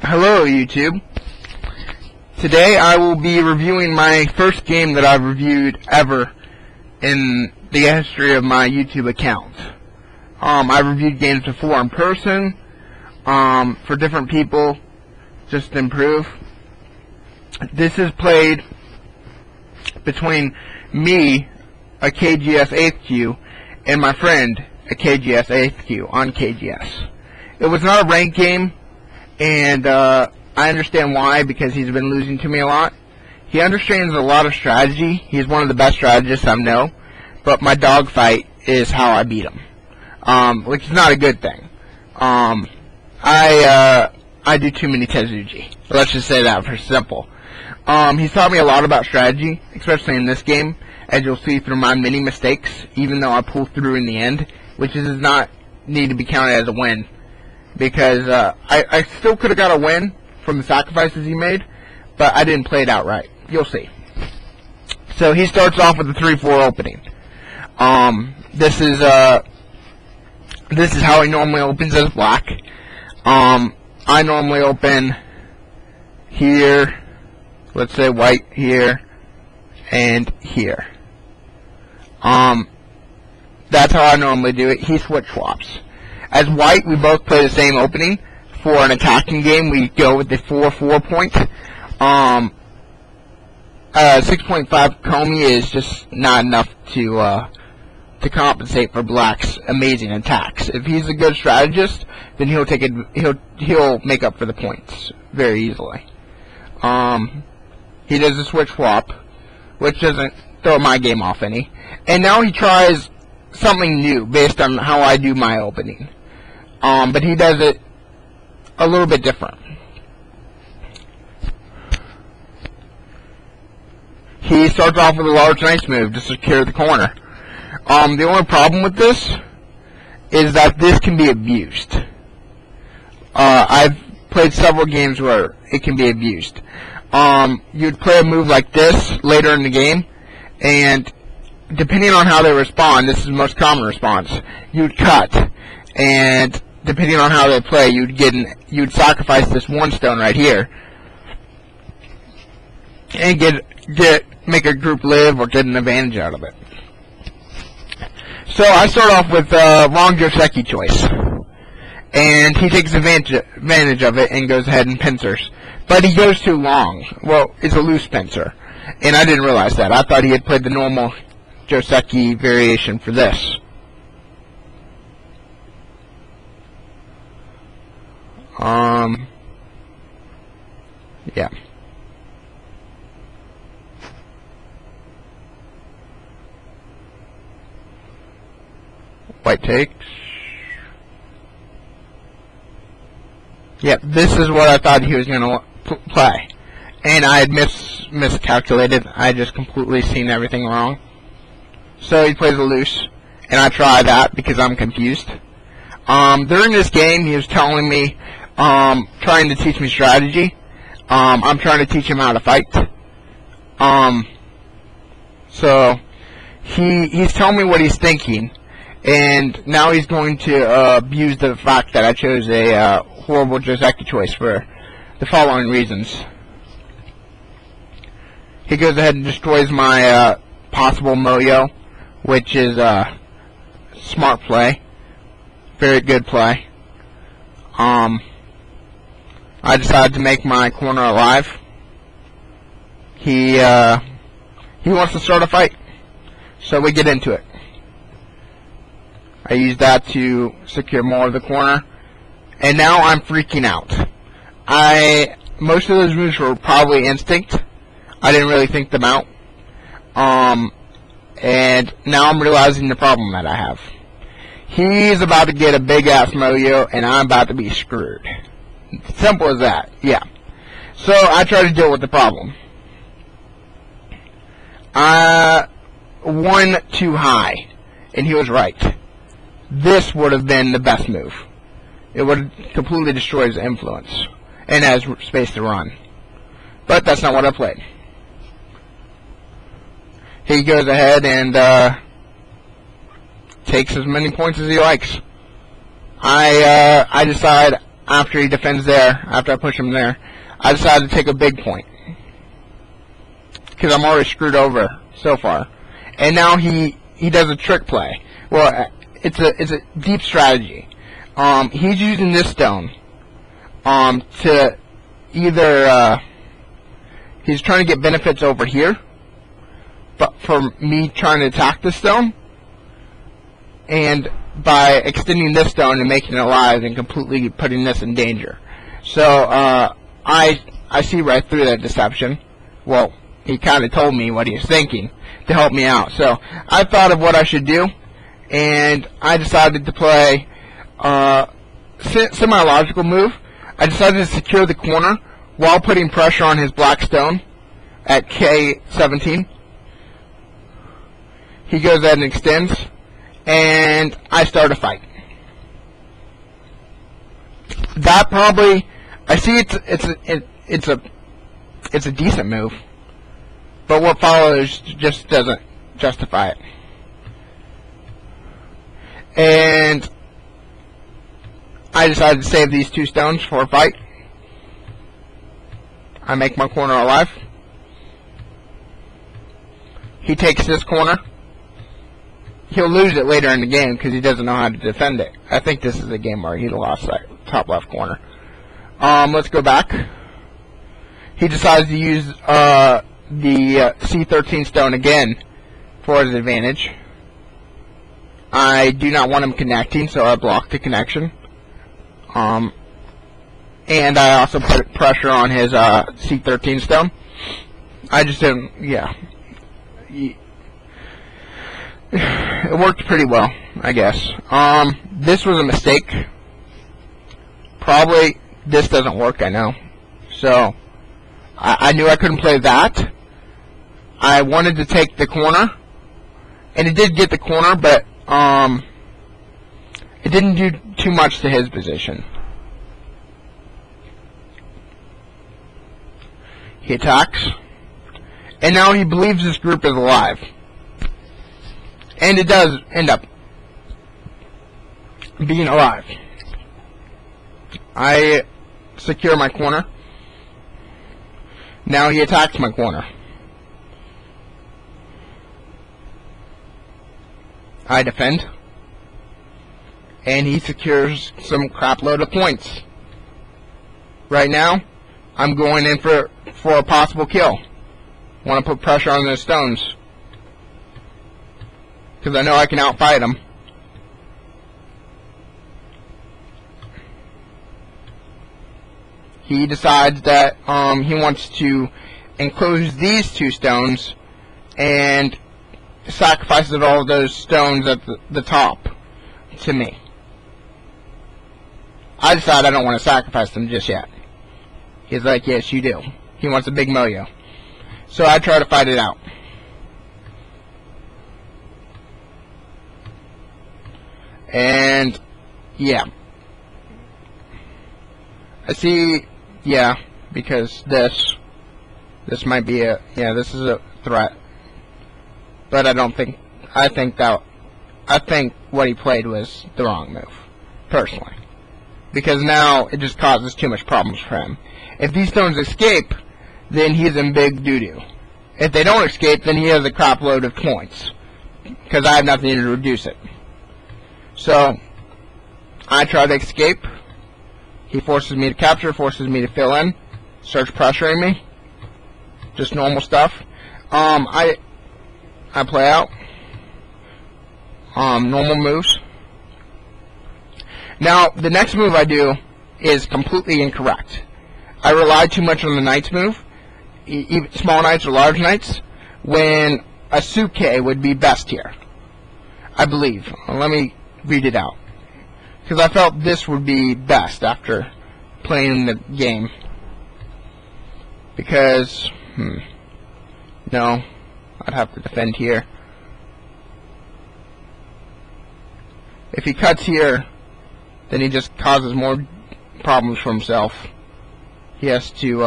Hello YouTube. Today I will be reviewing my first game that I've reviewed ever in the history of my YouTube account. I've reviewed games before in person, for different people, just to improve. This is played between me, a KGS 8th Q, and my friend, a KGS 8th Q, on KGS. It was not a ranked game, and I understand why, because he's been losing to me a lot. He understands a lot of strategy. He's one of the best strategists I know, but my dogfight is how I beat him, which is not a good thing. I do too many Tezuji. Let's just say that for simple. He's taught me a lot about strategy, especially in this game, as you'll see through my many mistakes, even though I pull through in the end, which does not need to be counted as a win, because I still could have got a win from the sacrifices he made, but I didn't play it out right. You'll see. So he starts off with a 3-4 opening. This is how he normally opens as black. I normally open here, let's say white here, and here. That's how I normally do it. He switch swaps. As white, we both play the same opening. For an attacking game, we go with the 4-4 point. 6.5 Comey is just not enough to compensate for Black's amazing attacks. If he's a good strategist, then he'll make up for the points very easily. He does a switch swap, which doesn't throw my game off any. And now he tries something new based on how I do my opening. But he does it a little bit different. He starts off with a large nice move to secure the corner. The only problem with this is that this can be abused. I've played several games where it can be abused. You'd play a move like this later in the game, and depending on how they respond, this is the most common response, you'd cut, and depending on how they play, you'd sacrifice this one stone right here, and make a group live or get an advantage out of it. So I start off with wrong Joseki choice, and he takes advantage of it and goes ahead and pincers. But he goes too long. Well, it's a loose pincer, and I didn't realize that. I thought he had played the normal Joseki variation for this. Yeah. White takes. Yep, this is what I thought he was going to play. And I had miscalculated. I had just completely seen everything wrong. So he plays a loose, and I try that because I'm confused. During this game, he was telling me, trying to teach me strategy. I'm trying to teach him how to fight. So he's telling me what he's thinking, and now he's going to abuse the fact that I chose a horrible Joseki choice for the following reasons. He goes ahead and destroys my possible Moyo, which is a smart play. Very good play. I decided to make my corner alive. He wants to start a fight, so we get into it. I use that to secure more of the corner, and now I'm freaking out. Most of those moves were probably instinct. I didn't really think them out. And now I'm realizing the problem that I have. He's about to get a big-ass Moyo, and I'm about to be screwed. Simple as that, yeah. So I try to deal with the problem. I won too high, and he was right. This would have been the best move. It would completely destroy his influence, and has space to run. But that's not what I played. He goes ahead and takes as many points as he likes. I decide after he defends there, after I push him there, I decided to take a big point. Because I'm already screwed over so far. And now he does a trick play. Well, it's a deep strategy. He's using this stone to either he's trying to get benefits over here, but for me trying to attack this stone, and by extending this stone and making it alive and completely putting this in danger. So I see right through that deception. Well, he kind of told me what he was thinking to help me out. So I thought of what I should do, and I decided to play a semi-logical move. I decided to secure the corner while putting pressure on his black stone at K17. He goes ahead and extends, and I start a fight. That probably, I see it's a decent move, but what follows just doesn't justify it. And I decided to save these 2 stones for a fight. I make my corner alive. He takes this corner. He'll lose it later in the game because he doesn't know how to defend it. I think this is a game where he lost that top left corner. Let's go back. He decides to use the C13 stone again for his advantage. I do not want him connecting, so I block the connection. And I also put pressure on his C13 stone. I just didn't, yeah. It worked pretty well, I guess. This was a mistake. Probably this doesn't work, I know. So I knew I couldn't play that. I wanted to take the corner, and it did get the corner, but it didn't do too much to his position. He attacks, and now he believes this group is alive. And it does end up being alive. I secure my corner. Now he attacks my corner. I defend. And he secures some crap load of points. Right now, I'm going in for a possible kill. Want to put pressure on those stones, because I know I can outfight him. He decides that he wants to enclose these 2 stones and sacrifices all of those stones at the top to me. I decide I don't want to sacrifice them just yet. He's like, yes, you do. He wants a big moyo. So I try to fight it out. And yeah, I see, yeah, because this might be this is a threat, but I think what he played was the wrong move, personally, because now it just causes too much problems for him. If these stones escape, then he's in big doo-doo. If they don't escape, then he has a crap load of points, because I have nothing to reduce it. So I try to escape. He forces me to capture, forces me to fill in, starts pressuring me. Just normal stuff. I play out normal moves. Now the next move I do is completely incorrect. I rely too much on the knight's move, small knights or large knights, when a suke would be best here, I believe. Let me read it out, because I felt this would be best after playing the game. Because no, I'd have to defend here. If he cuts here, then he just causes more problems for himself. He has to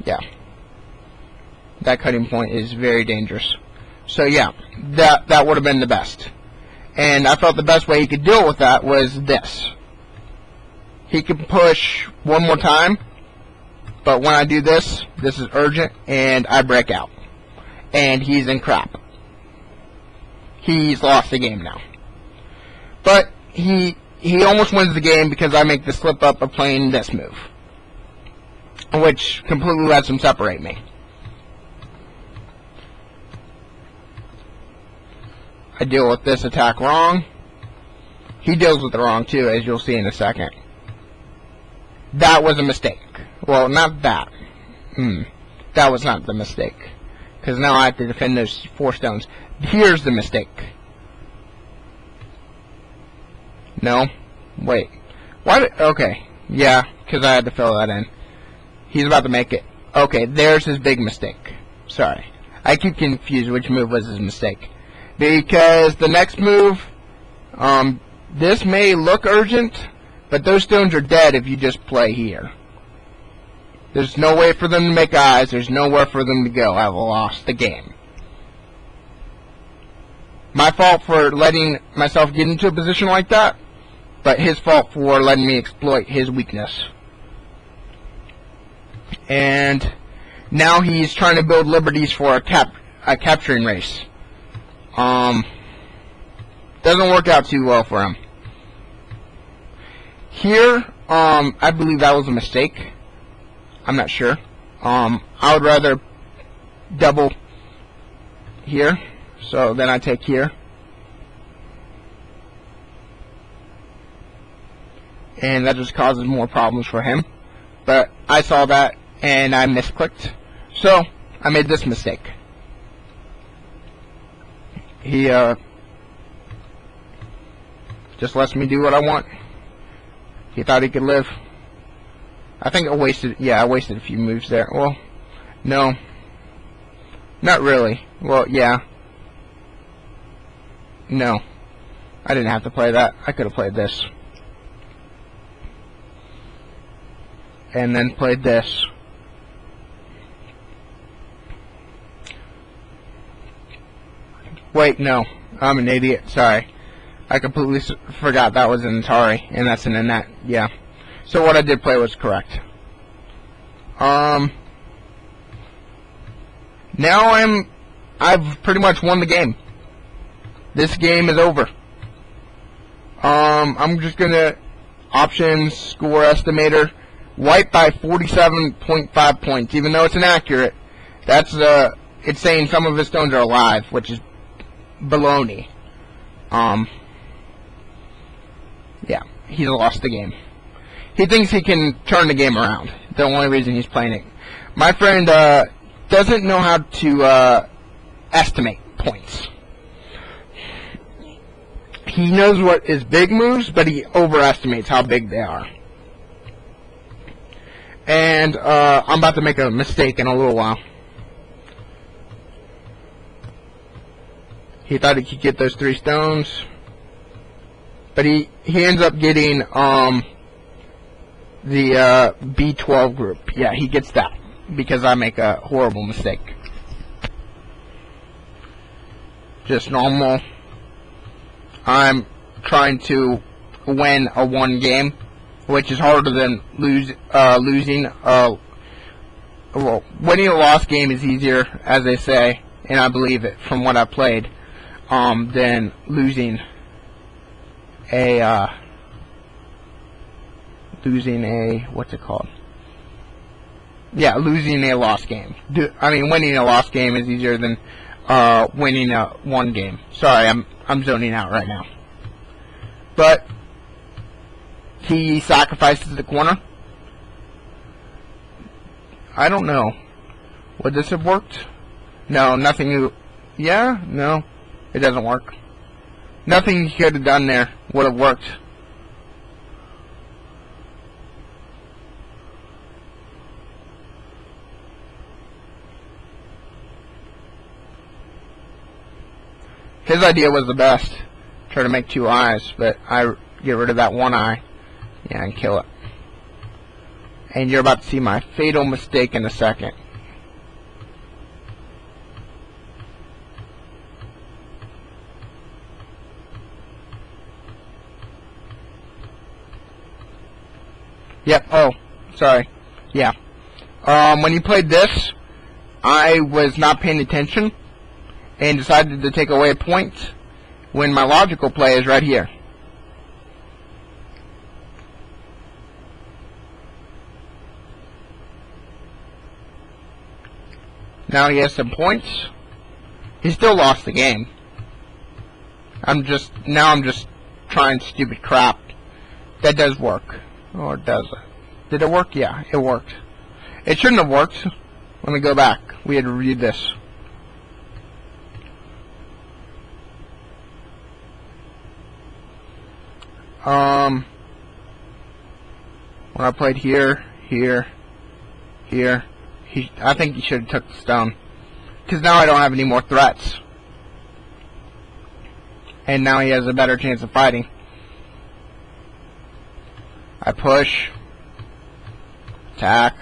yeah, that cutting point is very dangerous. So yeah, that would have been the best. And I felt the best way he could deal with that was this. He can push one more time, but when I do this, this is urgent, and I break out. And he's in crap. He's lost the game now. But he almost wins the game because I make the slip up of playing this move, which completely lets him separate me. I deal with this attack wrong. He deals with it wrong too, as you'll see in a second. That was a mistake. Well, not that. That was not the mistake. Because now I have to defend those 4 stones. Here's the mistake. No. Wait. Why? Okay. Yeah, because I had to fill that in. He's about to make it. Okay, there's his big mistake. Sorry. I keep confused which move was his mistake. Because the next move, this may look urgent, but those stones are dead if you just play here. There's no way for them to make eyes. There's nowhere for them to go. I've lost the game. My fault for letting myself get into a position like that, but his fault for letting me exploit his weakness. And now he's trying to build liberties for a capturing race. Doesn't work out too well for him. Here, I believe that was a mistake. I'm not sure. I would rather double here, so then I take here. And that just causes more problems for him. But I saw that, and I misclicked. So, I made this mistake. He, just lets me do what I want. He thought he could live. I think I wasted a few moves there. Well, no. Not really. Well, yeah. No. I didn't have to play that. I could have played this. And then played this. Wait, no. I'm an idiot. Sorry. I completely forgot that was an Atari, and that's an Annette. Yeah. So what I did play was correct. Now I've pretty much won the game. This game is over. I'm just gonna options, score estimator, wipe by 47.5 points, even though it's inaccurate. That's it's saying some of his stones are alive, which is baloney. Yeah, he's lost the game. He thinks he can turn the game around. The only reason he's playing it. My friend doesn't know how to estimate points. He knows what is big moves, but he overestimates how big they are. And I'm about to make a mistake in a little while. He thought he could get those 3 stones, but he ends up getting the B12 group. Yeah, he gets that because I make a horrible mistake. Just normal. I'm trying to win a 1 game, which is harder than losing. Well, winning a lost game is easier, as they say, and I believe it from what I played, than losing a what's it called? Yeah, losing a lost game. I mean, winning a lost game is easier than winning a 1 game. Sorry, I'm zoning out right now. But he sacrifices the corner. I don't know. Would this have worked? No, nothing. Yeah, no, it doesn't work. Nothing he could have done there would have worked. His idea was the best. Try to make 2 eyes, but I get rid of that 1 eye. Yeah, and kill it. And you're about to see my fatal mistake in a second. Yep. Oh, sorry. Yeah. When he played this, I was not paying attention and decided to take away a point when my logical play is right here. Now he has some points. He still lost the game. I'm just trying stupid crap. That does work. Or does it? Did it work? Yeah, it worked. It shouldn't have worked. Let me go back. We had reviewed this. When I played here, I think he should have took the stone. Because now I don't have any more threats. And now he has a better chance of fighting. I push. Attack.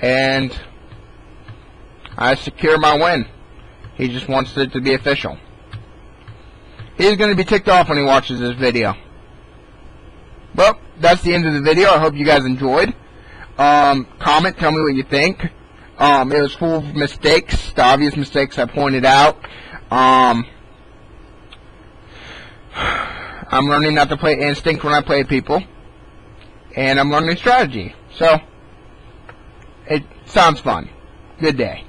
And I secure my win. He just wants it to be official. He's going to be ticked off when he watches this video. Well, that's the end of the video. I hope you guys enjoyed. Comment, tell me what you think. It was full of mistakes, the obvious mistakes I pointed out. I'm learning not to play instinct when I play people. And I'm learning strategy. So, it sounds fun. Good day.